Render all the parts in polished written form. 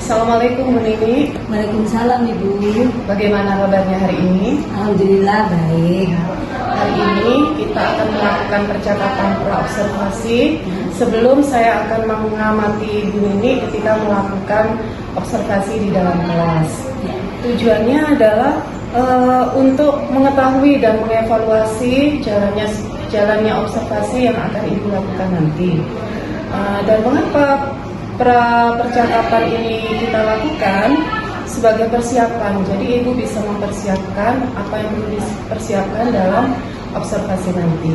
Assalamualaikum Bu Nini. Waalaikumsalam Ibu. Bagaimana kabarnya hari ini? Alhamdulillah baik. Hari ini kita akan melakukan percakapan praobservasi. Sebelum saya akan mengamati Bu Nini ketika melakukan observasi di dalam kelas. Tujuannya adalah untuk mengetahui dan mengevaluasi jalannya observasi yang akan Ibu lakukan nanti. Dan mengapa percakapan ini kita lakukan sebagai persiapan. Jadi Ibu bisa mempersiapkan apa yang perlu dipersiapkan dalam observasi nanti.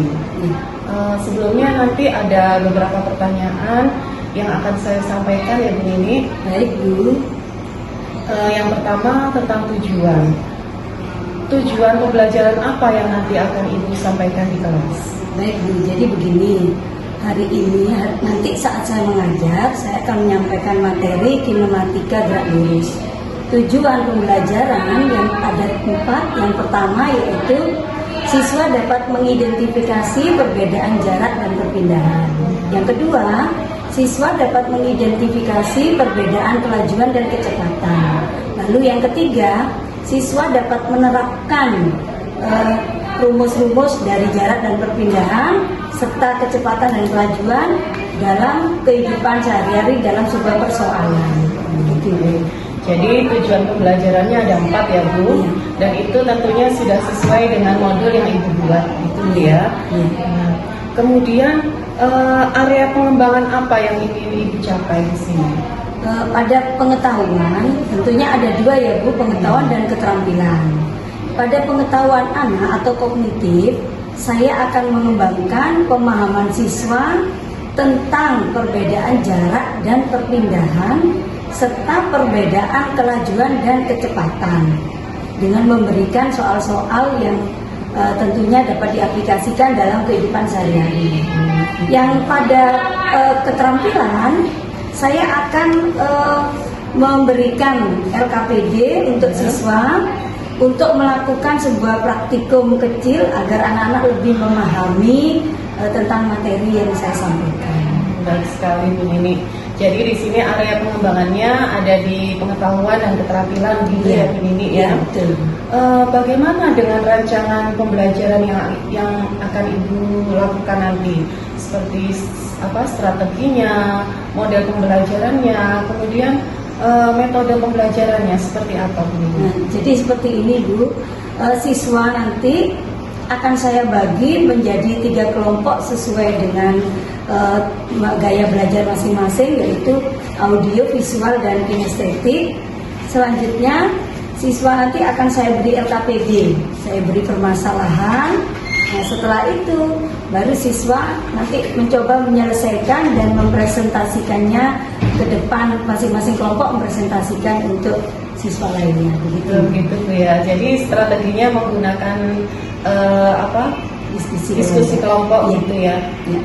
Sebelumnya nanti ada beberapa pertanyaan yang akan saya sampaikan ya Bu Nini. Baik Bu. Yang pertama tentang tujuan. Tujuan pembelajaran apa yang nanti akan Ibu sampaikan di kelas? Baik Bu, jadi begini. Hari ini, nanti saat saya mengajar, saya akan menyampaikan materi kinematika gerak lurus. Tujuan pembelajaran yang ada 4. Yang pertama yaitu siswa dapat mengidentifikasi perbedaan jarak dan perpindahan. Yang kedua, siswa dapat mengidentifikasi perbedaan kelajuan dan kecepatan. Lalu yang ketiga, siswa dapat menerapkan rumus-rumus dari jarak dan perpindahan serta kecepatan dan kelajuan dalam kehidupan sehari-hari dalam sebuah persoalan. Begitu. Jadi tujuan pembelajarannya ada 4 ya Bu, dan itu tentunya sudah sesuai dengan modul yang Ibu buat, itu ya. Nah, kemudian area pengembangan apa yang ingin Ibu capai di sini? Pada pengetahuan tentunya ada 2 ya Bu, pengetahuan dan keterampilan. Pada pengetahuan anak atau kognitif, saya akan mengembangkan pemahaman siswa tentang perbedaan jarak dan perpindahan serta perbedaan kelajuan dan kecepatan dengan memberikan soal-soal yang tentunya dapat diaplikasikan dalam kehidupan sehari-hari. Yang pada keterampilan, saya akan memberikan LKPD untuk siswa untuk melakukan sebuah praktikum kecil agar anak-anak lebih memahami tentang materi yang saya sampaikan. Baik sekali Bu Nini. Jadi di sini area pengembangannya ada di pengetahuan dan keterampilan gitu ya Bu Nini ya. Betul. Bagaimana dengan rancangan pembelajaran yang akan Ibu lakukan nanti? Seperti apa strateginya, model pembelajarannya, kemudian metode pembelajarannya seperti apa Bu? Nah, jadi seperti ini Bu, siswa nanti akan saya bagi menjadi 3 kelompok sesuai dengan gaya belajar masing-masing, yaitu audio, visual, dan kinestetik. Selanjutnya siswa nanti akan saya beri LKPD, saya beri permasalahan. Nah, setelah itu baru siswa nanti mencoba menyelesaikan dan mempresentasikannya ke depan, masing-masing kelompok mempresentasikan untuk siswa lainnya. Begitu Bu ya. Jadi strateginya menggunakan diskusi kelompok gitu ya.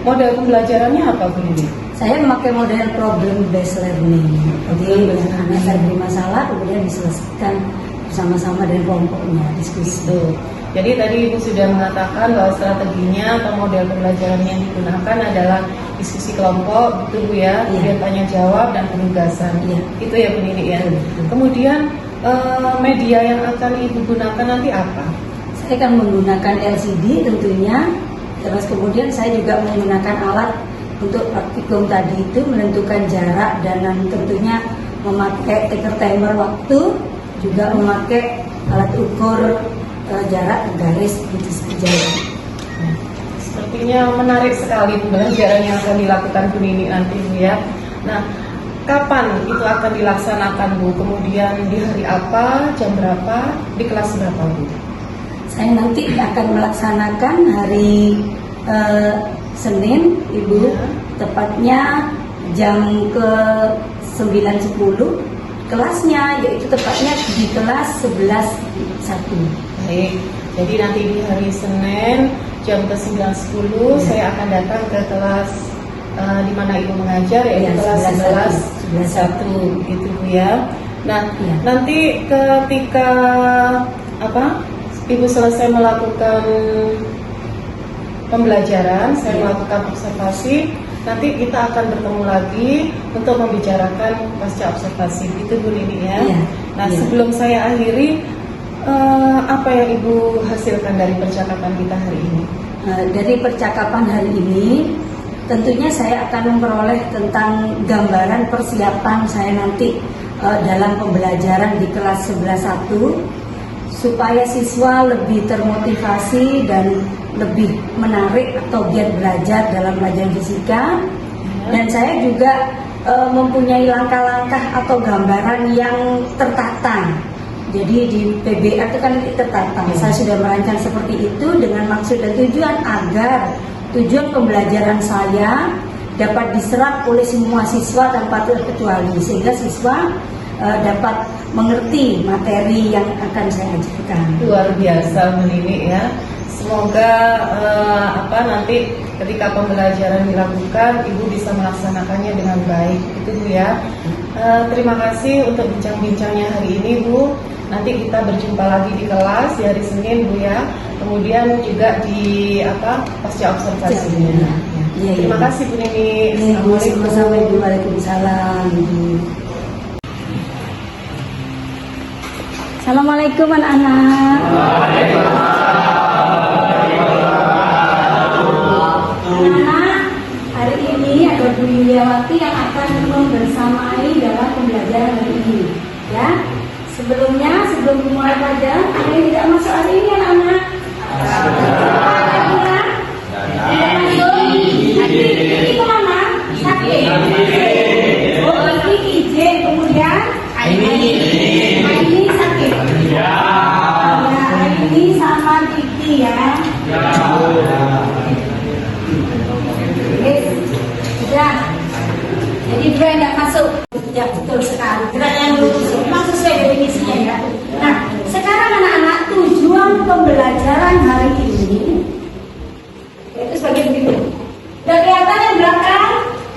Model pembelajarannya apa Bu ini? Saya memakai model problem based learning. Jadi anak saya beri masalah, kemudian diselesaikan bersama-sama dengan kelompoknya, diskusi. Jadi tadi Ibu sudah mengatakan bahwa strateginya atau model pembelajaran yang digunakan adalah diskusi kelompok, gitu Bu ya, kemudian tanya jawab dan penugasan. Itu ya Bu Nini ya. Kemudian media yang akan Ibu gunakan nanti apa? Saya akan menggunakan LCD tentunya. Terus kemudian saya juga menggunakan alat untuk praktikum tadi itu, menentukan jarak dan tentunya memakai timer waktu, juga memakai alat ukur jarak garis gitu saja. Sepertinya menarik sekali pembelajaran yang akan dilakukan Bu Nini nanti Bu ya. Nah, kapan itu akan dilaksanakan Bu? Kemudian di hari apa, jam berapa, di kelas berapa Bu? Saya nanti akan melaksanakan hari Senin Ibu, tepatnya jam ke 9.10. Kelasnya yaitu tepatnya di kelas 11.1. Baik, jadi nanti di hari Senin jam ke 9.10 saya akan datang ke kelas di mana Ibu mengajar, yaitu kelas 11.1 gitu Bu ya. Nah, nanti ketika Ibu selesai melakukan pembelajaran, saya melakukan observasi, nanti kita akan bertemu lagi untuk membicarakan pasca observasi. Itu Bu Nini ya. Iya. Nah, Iya. sebelum saya akhiri, apa yang Ibu hasilkan dari percakapan kita hari ini? Dari percakapan hari ini, tentunya saya akan memperoleh tentang gambaran persiapan saya nanti dalam pembelajaran di kelas 11.1, supaya siswa lebih termotivasi dan lebih menarik atau giat belajar dalam pelajaran fisika. Dan saya juga mempunyai langkah-langkah atau gambaran yang tertata. Jadi di PBR itu kan tertata. Saya sudah merancang seperti itu dengan maksud dan tujuan agar tujuan pembelajaran saya dapat diserap oleh semua siswa tanpa terkecuali, sehingga siswa dapat mengerti materi yang akan saya ajarkan. Luar biasa Bu Nini ya. Semoga nanti ketika pembelajaran dilakukan Ibu bisa melaksanakannya dengan baik. Itu Bu ya. Terima kasih untuk bincang-bincangnya hari ini Bu. Nanti kita berjumpa lagi di kelas di hari Senin Bu ya. Kemudian juga di pasca observasinya. Ya. Terima kasih Bu Nini. Assalamualaikum. Waalaikumsalam. Assalamualaikum anak-anak. Anak-anak, hari ini ada Bu Yuliawati yang akan membersamai dalam pembelajaran hari ini. Ya, sebelum dimulai pelajaran, ada yang tidak masuk hari ini anak-anak? Tidak masuk? Ini kemana? Sakit? Oh, ini izin. Kemudian? Ini sakit? Ya, ini sama Kiki ya. Sudah. Jadi dua yang tidak masuk. Ya, betul sekali. Gerak yang lurus. Memang sesuai definisinya ya. Nah, sekarang anak-anak, tujuan pembelajaran hari ini itu sebagai berikut. Sudah kelihatan yang belakang?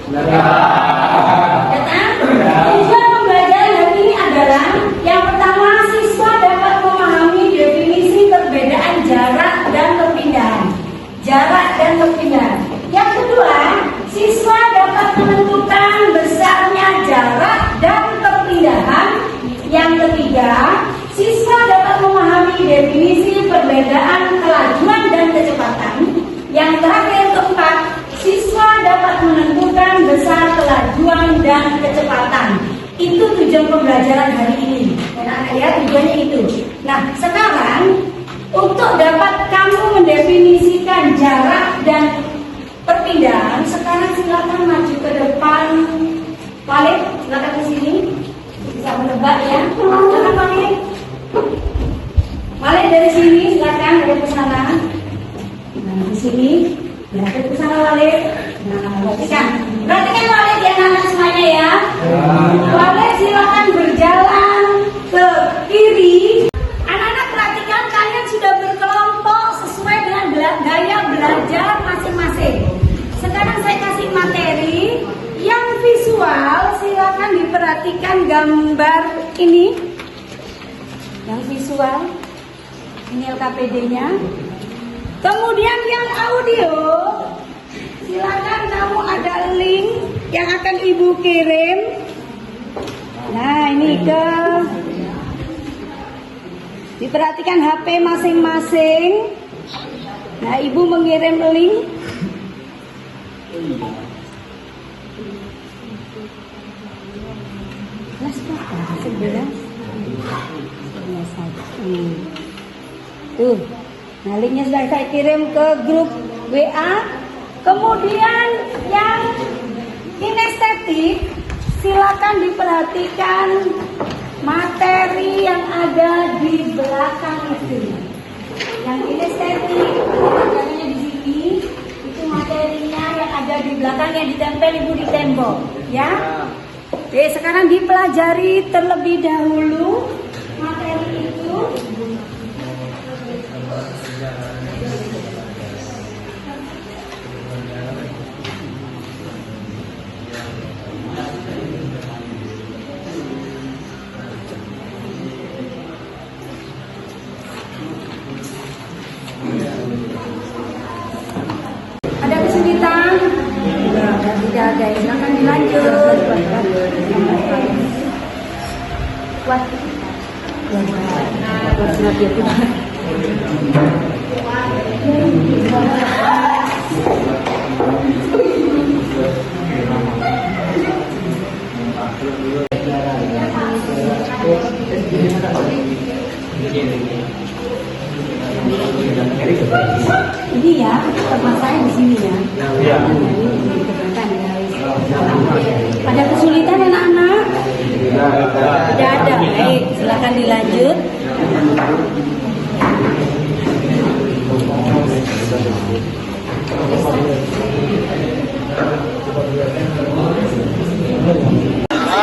Kelihatan? Tujuan pembelajaran hari ini adalah yang pertama, siswa dapat memahami definisi perbedaan jarak dan perpindahan. Yang kedua, siswa dapat menentukan besarnya jarak dan perpindahan. Yang ketiga, siswa dapat memahami definisi perbedaan kelajuan dan kecepatan. Yang terakhir, keempat, siswa dapat menentukan besar kelajuan dan kecepatan. Itu tujuan pembelajaran hari ini. Anak-anak ya, tujuannya itu. Nah, sekarang untuk dapat kamu mendefinisikan jarak dan perpindahan, sekarang silakan maju ke depan. Walid, silakan ke sini. Bisa menebak ya. Silakan Walid. Walid dari sini, silakan ada kesana. Nah, di sini, ada kesana Walid. Nah, perhatikan Walid ya anak-anak semuanya ya. Walid silakan berjalan ke kiri. Anak-anak perhatikan, kalian sudah berkelompok sesuai dengan gaya belajar masing-masing. Sekarang saya kasih materi yang visual, silakan diperhatikan gambar ini. Yang visual, ini LKPD-nya. Kemudian yang audio, silakan kamu ada link yang akan Ibu kirim. Nah, ini diperhatikan HP masing-masing. Nah, Ibu mengirim link. Kelas berapa? 11. Tuh. Nah, linknya sudah saya kirim ke grup WA. Kemudian yang kinestetik, silakan diperhatikan materi yang ada di belakang itu. Yang kinestetik, materinya di sini, itu materinya yang ada di belakang yang ditempel Ibu di tembok, ya. Oke, sekarang dipelajari terlebih dahulu materi itu. Ada kesulitan? Ya guys, silakan dilanjut. Kuat. Ini ya, tempat saya di sini ya. Ada kesulitan anak-anak? Tidak ada. Baik, silakan dilanjut.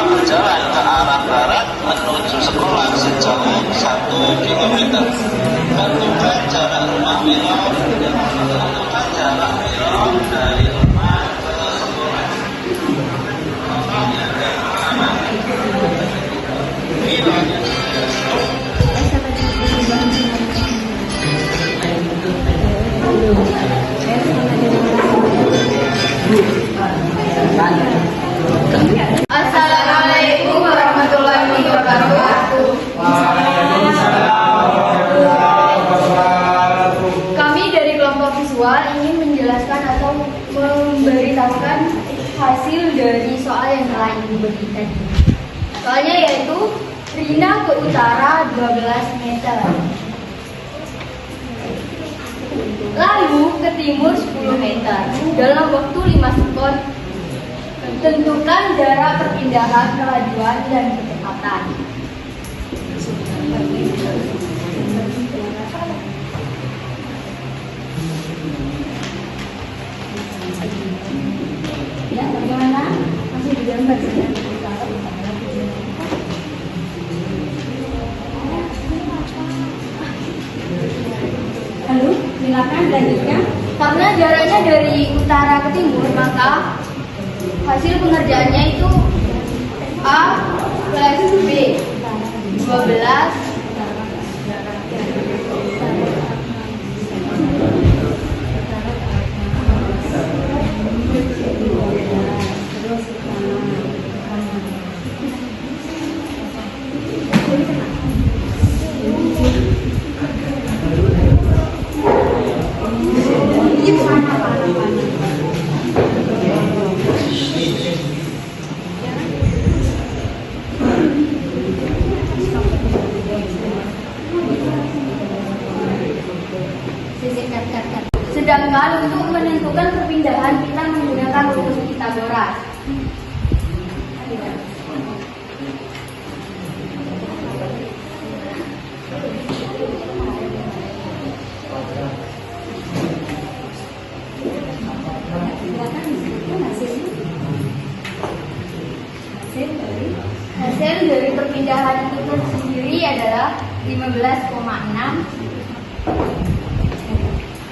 Berjalan ke arah barat menuju sekolah sejauh 1 km. Tentukan jarak rumah Milo dari rumah ke sekolah. Assalamualaikum warahmatullahi wabarakatuh. Kami dari kelompok visual ingin menjelaskan atau memberitahukan hasil dari soal yang telah Ibu berikan. Soalnya yaitu Rina ke utara 12 meter. Lalu ke timur 10 meter dalam waktu 5 sekon. Tentukan jarak perpindahan, kelajuan, dan kecepatan. Ya, bagaimana? Masih digambar ya? Lalu, silakan lanjutkan. Karena jaraknya dari utara ke timur, maka hasil pengerjaannya itu A plus B 12 Sedangkan untuk menentukan perpindahan kita menggunakan rumus Pythagoras. Hasil dari perpindahan itu sendiri adalah 15,6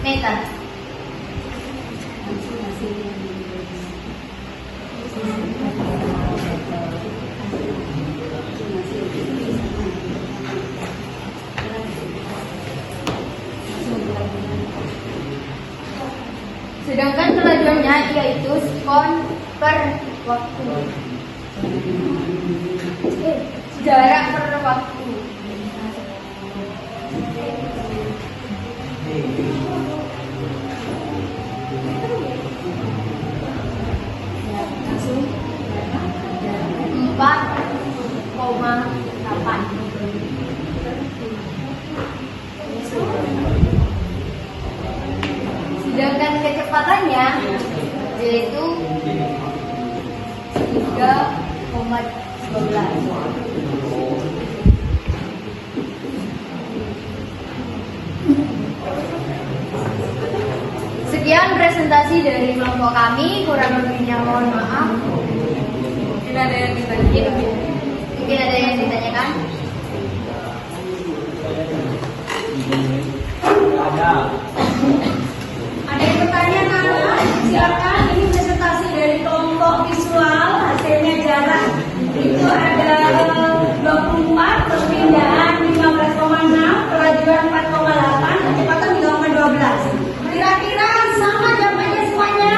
meter. Sedangkan kelajuannya yaitu sekon per waktu. Jarak per waktu. Empat 4,8. Sedangkan kecepatannya yaitu 3,12. Sekian presentasi dari kelompok kami, kurang lebihnya mohon maaf. Mungkin ada yang ditanyakan? Ada yang bertanya anak? Silakan, ini presentasi dari kelompok visual, hasilnya jarak itu ada 24, perpindahan 15,6, kelajuan 4,8, kecepatan 3,12. Kira-kira sama jawabannya semuanya?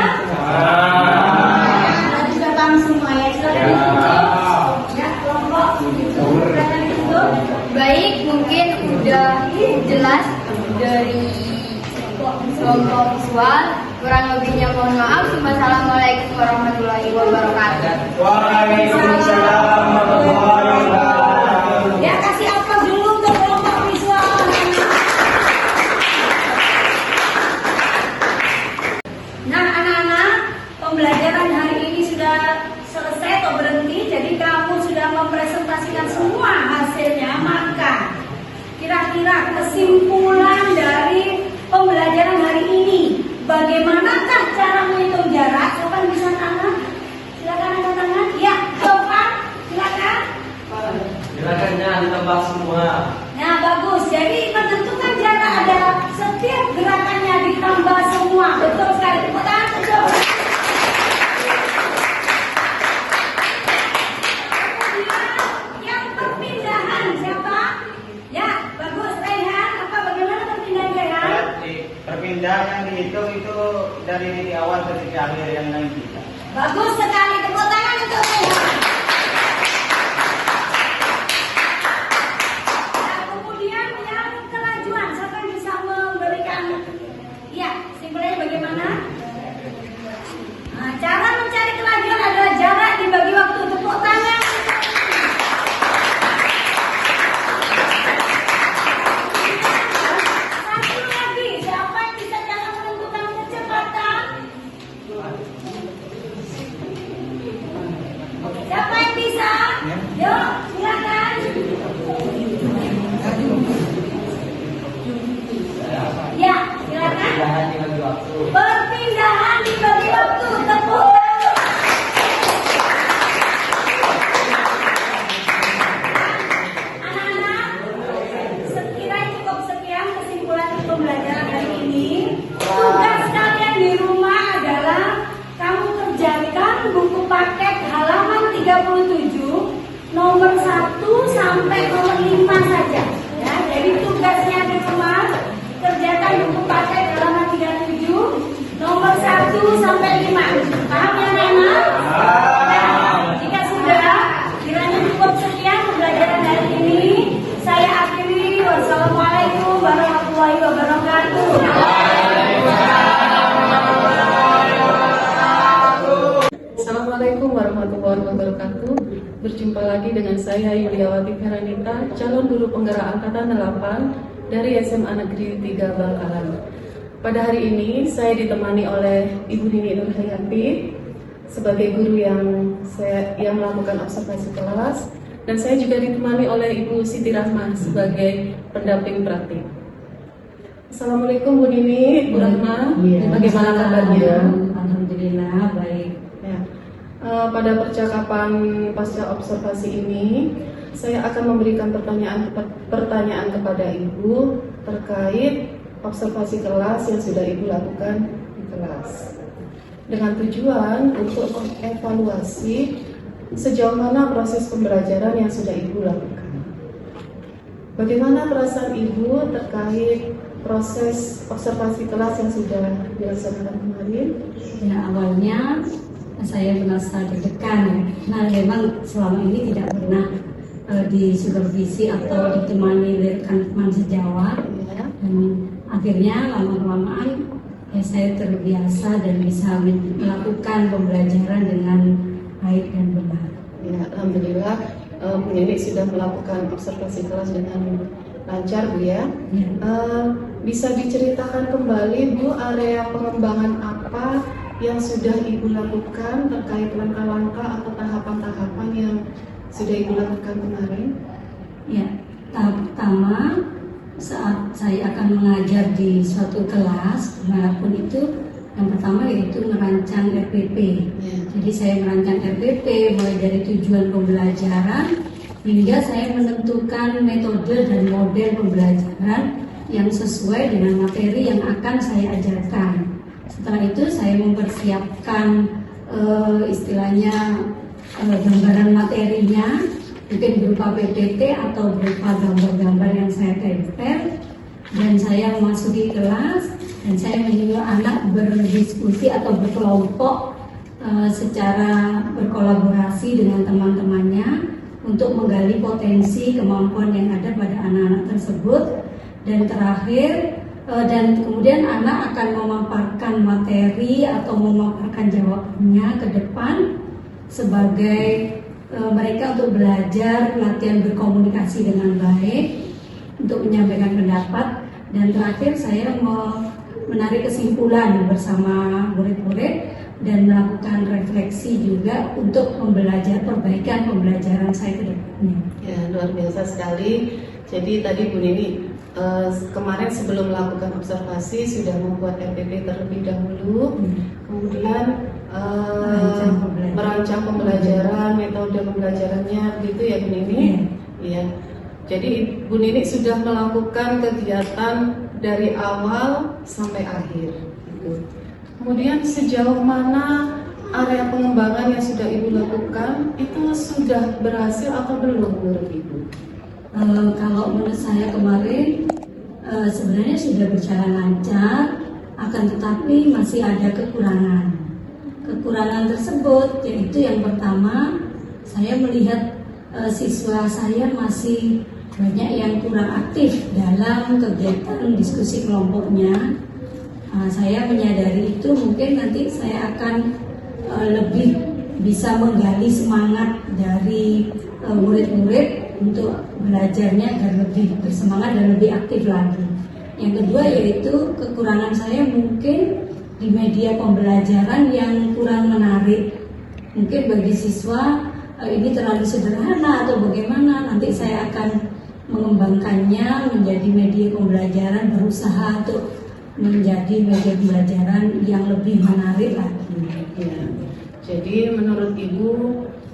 Baik, mungkin udah jelas dari kelompok visual. Kurang lebihnya mohon maaf. Wassalamualaikum warahmatullahi wabarakatuh. Waalaikumsalam warahmatullahi wabarakatuh. Ya, kasih aplaus dulu untuk kelompok visual. Nah, anak-anak, pembelajaran hari ini sudah selesai atau berhenti. Jadi kamu sudah mempresentasikan semua hasilnya. Maka kira-kira kesimpulan dari pembelajaran hari ini, bagaimanakah cara menghitung jarak? Siapa yang bisa tangan? Silakan angkat tangan. Ya, coba silakan. Gerakannya ditambah semua. Nah, bagus. Jadi menentukan jarak ada setiap gerakannya ditambah semua. Betul sekali. Tepuk tangan, betul. Kemudian yang perpindahan siapa? Ya, bagus. Raihan, apa bagaimana perpindahan Raihan? Perpindahan yang dihitung itu dari titik awal ke titik akhir yang lain kita. Bagus sekali. Tepuk tangan untuk Raihan. Nah, kemudian yang kelajuan, siapa yang bisa memberikan? Ya, simpelnya bagaimana? Nah, cara mencari kelajuan adalah jarak dibagi waktu. Tepuk tangan. Satu lagi, siapa yang bisa cara menentukan kecepatan? Siapa yang bisa? Yuk, silakan. Ya, silakan. Perpindahan dibagi waktu. Tepuk tangan. Anak-anak, sekiranya cukup sekian kesimpulan pembelajaran hari ini. Tugas kalian di rumah adalah kamu kerjakan buku paket halaman 37 nomor 1 sampai nomor 5 saja. Ya, jadi tugasnya di rumah kerjakan buku paket halaman 37 nomor 1 sampai 5. Paham ya, Nana? Nah, jika sudah, kiranya cukup sekian pembelajaran hari ini. Saya akhiri. Wassalamualaikum warahmatullahi wabarakatuh. Assalamualaikum warahmatullahi wabarakatuh. Berjumpa lagi dengan saya Yuliawati Feranita, calon guru penggerak angkatan 8 dari SMA Negeri 3 Bangkalan. Pada hari ini saya ditemani oleh Ibu Nini Nurhayanti sebagai guru yang melakukan observasi kelas, dan saya juga ditemani oleh Ibu Siti Rahmah sebagai pendamping praktik. Assalamualaikum Bu Nini, Bu Rahmah, bagaimana kabarnya? Alhamdulillah baik. Ya. Pada percakapan pasca observasi ini, saya akan memberikan pertanyaan kepada Ibu terkait observasi kelas yang sudah Ibu lakukan di kelas, dengan tujuan untuk mengevaluasi sejauh mana proses pembelajaran yang sudah Ibu lakukan. Bagaimana perasaan Ibu terkait proses observasi kelas yang sudah dilaksanakan kemarin? Ya, awalnya saya merasa deg-degan ya. Nah, memang selama ini tidak pernah disupervisi atau ditemani rekan-rekan sejawat, Ya. dan akhirnya lama-kelamaan ya, saya terbiasa dan bisa melakukan pembelajaran dengan baik dan benar. Ya, alhamdulillah Bu Nini sudah melakukan observasi kelas dengan lancar, Bu ya. Ya. Bisa diceritakan kembali Bu, area pengembangan apa yang sudah Ibu lakukan terkait langkah-langkah atau tahapan-tahapan yang sudah Ibu lakukan kemarin? Ya, tahap pertama saat saya akan mengajar di suatu kelas manapun itu, yang pertama yaitu merancang RPP. Ya. Jadi saya merancang RPP mulai dari tujuan pembelajaran hingga saya menentukan metode dan model pembelajaran yang sesuai dengan materi yang akan saya ajarkan. Setelah itu saya mempersiapkan istilahnya gambaran materinya, mungkin berupa PPT atau berupa gambar-gambar yang saya tempel, dan saya memasuki kelas dan saya menyuruh anak berdiskusi atau berkelompok secara berkolaborasi dengan teman-temannya untuk menggali potensi kemampuan yang ada pada anak-anak tersebut. Dan terakhir, dan kemudian anak akan memaparkan materi atau memaparkan jawabannya ke depan sebagai mereka untuk belajar latihan berkomunikasi dengan baik, untuk menyampaikan pendapat. Dan terakhir saya menarik kesimpulan bersama murid-murid dan melakukan refleksi juga untuk perbaikan pembelajaran saya ke depannya. Ya, luar biasa sekali. Jadi tadi Bu Nini kemarin sebelum melakukan observasi sudah membuat RPP terlebih dahulu, kemudian merancang pembelajaran, metode pembelajarannya, begitu ya Bu Nini? Iya. Jadi Bu Nini sudah melakukan kegiatan dari awal sampai akhir. Gitu. Kemudian sejauh mana area pengembangan yang sudah Ibu lakukan itu sudah berhasil atau belum menurut Ibu? Kalau menurut saya kemarin sebenarnya sudah berjalan lancar, akan tetapi masih ada kekurangan. Kekurangan tersebut yaitu yang pertama, saya melihat siswa saya masih banyak yang kurang aktif dalam kegiatan diskusi kelompoknya. Saya menyadari itu, mungkin nanti saya akan lebih bisa menggali semangat dari murid-murid untuk belajarnya agar lebih bersemangat dan lebih aktif lagi. Yang kedua yaitu kekurangan saya mungkin di media pembelajaran yang kurang menarik. Mungkin bagi siswa ini terlalu sederhana atau bagaimana, nanti saya akan mengembangkannya menjadi media pembelajaran, berusaha untuk menjadi media pembelajaran yang lebih menarik lagi. Ya. Jadi menurut Ibu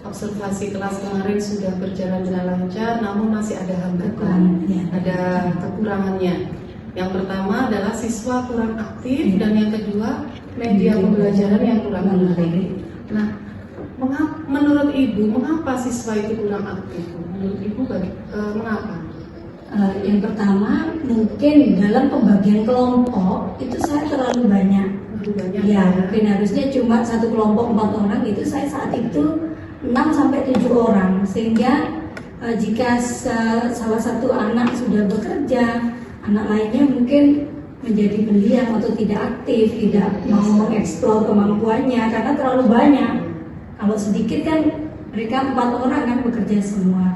observasi kelas kemarin sudah berjalan dengan lancar, namun masih ada hambatan, ada kekurangannya. Yang pertama adalah siswa kurang aktif, dan yang kedua media pembelajaran yang kurang menarik. Nah, menurut Ibu mengapa siswa itu kurang aktif? Menurut Ibu mengapa? Yang pertama mungkin dalam pembagian kelompok itu saya terlalu banyak. Ya, mungkin harusnya cuma satu kelompok 4 orang, itu saya saat itu 6-7 orang, sehingga jika salah satu anak sudah bekerja, anak lainnya mungkin menjadi pendiam atau tidak aktif, tidak mau mengeksplor kemampuannya karena terlalu banyak. Kalau sedikit kan mereka 4 orang kan bekerja semua.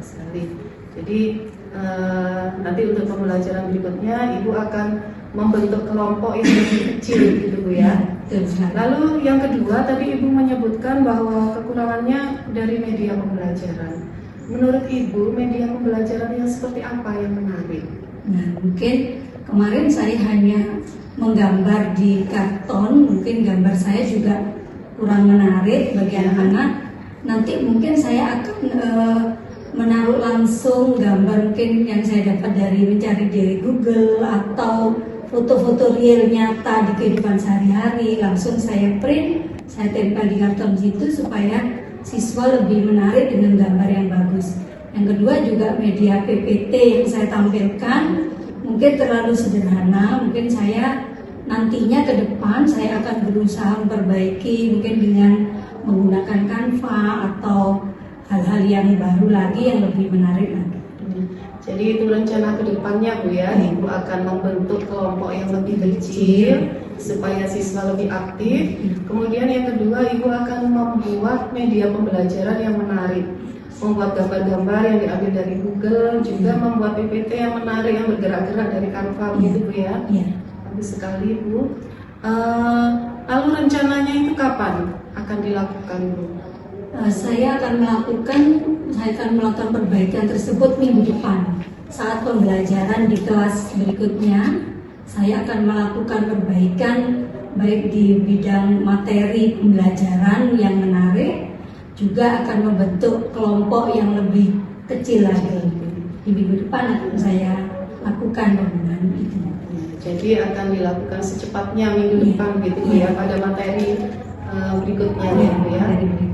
Sekali. Jadi nanti untuk pembelajaran berikutnya Ibu akan membentuk kelompok yang lebih kecil gitu Bu ya. Lalu yang kedua tadi Ibu menyebutkan bahwa kekurangannya dari media pembelajaran. Menurut Ibu media pembelajaran yang seperti apa yang menarik? Nah, mungkin kemarin saya hanya menggambar di karton, mungkin gambar saya juga kurang menarik bagi anak-anak. Nanti mungkin saya akan menaruh langsung gambar mungkin yang saya dapat dari mencari dari Google atau foto-foto real nyata di kehidupan sehari-hari, langsung saya print, saya tempel di karton situ supaya siswa lebih menarik dengan gambar yang bagus. Yang kedua juga media PPT yang saya tampilkan mungkin terlalu sederhana, mungkin saya nantinya ke depan saya akan berusaha memperbaiki mungkin dengan menggunakan Canva atau hal-hal yang baru lagi yang lebih menarik lagi. Jadi itu rencana kedepannya Bu ya, Ibu akan membentuk kelompok yang lebih kecil supaya siswa lebih aktif. Kemudian yang kedua Ibu akan membuat media pembelajaran yang menarik, membuat gambar-gambar yang diambil dari Google, juga membuat PPT yang menarik yang bergerak-gerak dari Canva gitu Bu ya. Bagus sekali Bu. Lalu rencananya itu kapan akan dilakukan Bu? Saya akan melakukan perbaikan tersebut minggu depan. Saat pembelajaran di kelas berikutnya, saya akan melakukan perbaikan baik di bidang materi pembelajaran yang menarik, juga akan membentuk kelompok yang lebih kecil lagi. Di minggu depan akan saya lakukan pembunuhan itu. Jadi akan dilakukan secepatnya minggu depan gitu ya, pada materi berikutnya gitu ya.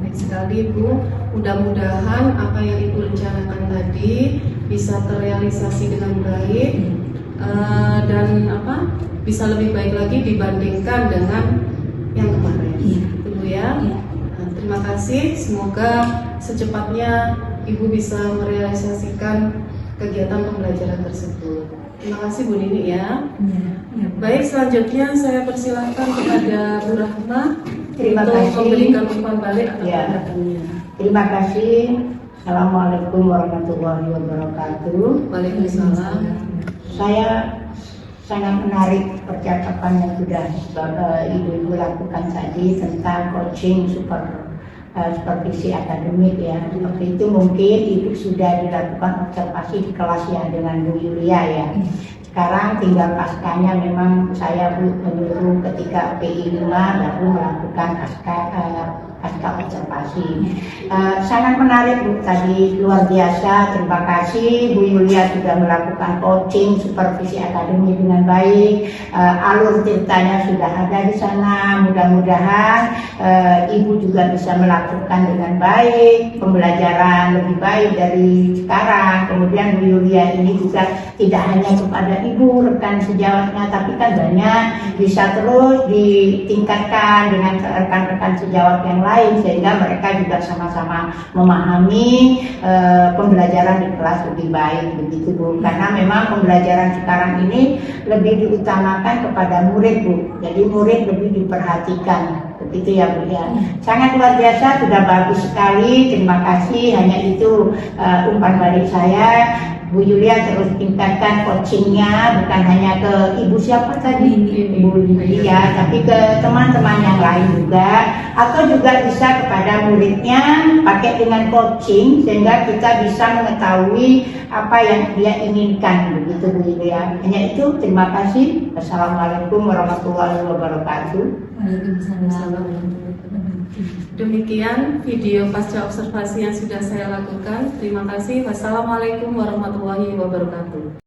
Baik sekali Bu, mudah-mudahan apa yang Ibu rencanakan tadi bisa terrealisasi dengan baik dan bisa lebih baik lagi dibandingkan dengan yang kemarin. Itu Bu ya. Terima kasih, semoga secepatnya Ibu bisa merealisasikan kegiatan pembelajaran tersebut. Terima kasih Bu Nini ya. Baik, selanjutnya saya persilahkan kepada Bu Rahma Terima untuk kasih. memberikan umpan balik atas Ya. tanggapannya. Terima kasih. Assalamualaikum warahmatullahi wabarakatuh. Waalaikumsalam. Saya sangat menarik percakapan yang sudah Ibu lakukan tadi tentang coaching supervisi akademik ya. Seperti itu mungkin Ibu sudah dilakukan observasi di kelas ya dengan Bu Yulia ya. Sekarang tinggal paskanya memang saya menyuruh ketika PI 5 baru melakukan pasca observasi. Sangat menarik Bu tadi, luar biasa. Terima kasih Bu Yulia sudah melakukan coaching supervisi akademik dengan baik. Alur ceritanya sudah ada di sana. Mudah-mudahan Ibu juga bisa melakukan dengan baik, pembelajaran lebih baik dari sekarang. Kemudian Bu Yulia ini juga tidak hanya kepada Ibu rekan sejawatnya, tapi kan banyak bisa terus ditingkatkan dengan rekan-rekan sejawat yang lain sehingga mereka juga sama-sama memahami pembelajaran di kelas lebih baik begitu Bu. Karena memang pembelajaran sekarang ini lebih diutamakan kepada murid Bu. Jadi murid lebih diperhatikan. Begitu ya Bu ya. Sangat luar biasa, sudah bagus sekali. Terima kasih. Hanya itu umpan balik saya. Bu Yulia terus tingkatkan coachingnya, bukan hanya ke Ibu siapa tadi? Ibu Yulia, tapi ke teman-teman yang lain juga, atau juga bisa kepada muridnya pakai dengan coaching sehingga kita bisa mengetahui apa yang dia inginkan begitu Bu Yulia. Hanya itu, terima kasih. Wassalamualaikum warahmatullahi wabarakatuh. Demikian video pasca observasi yang sudah saya lakukan. Terima kasih. Wassalamualaikum warahmatullahi wabarakatuh.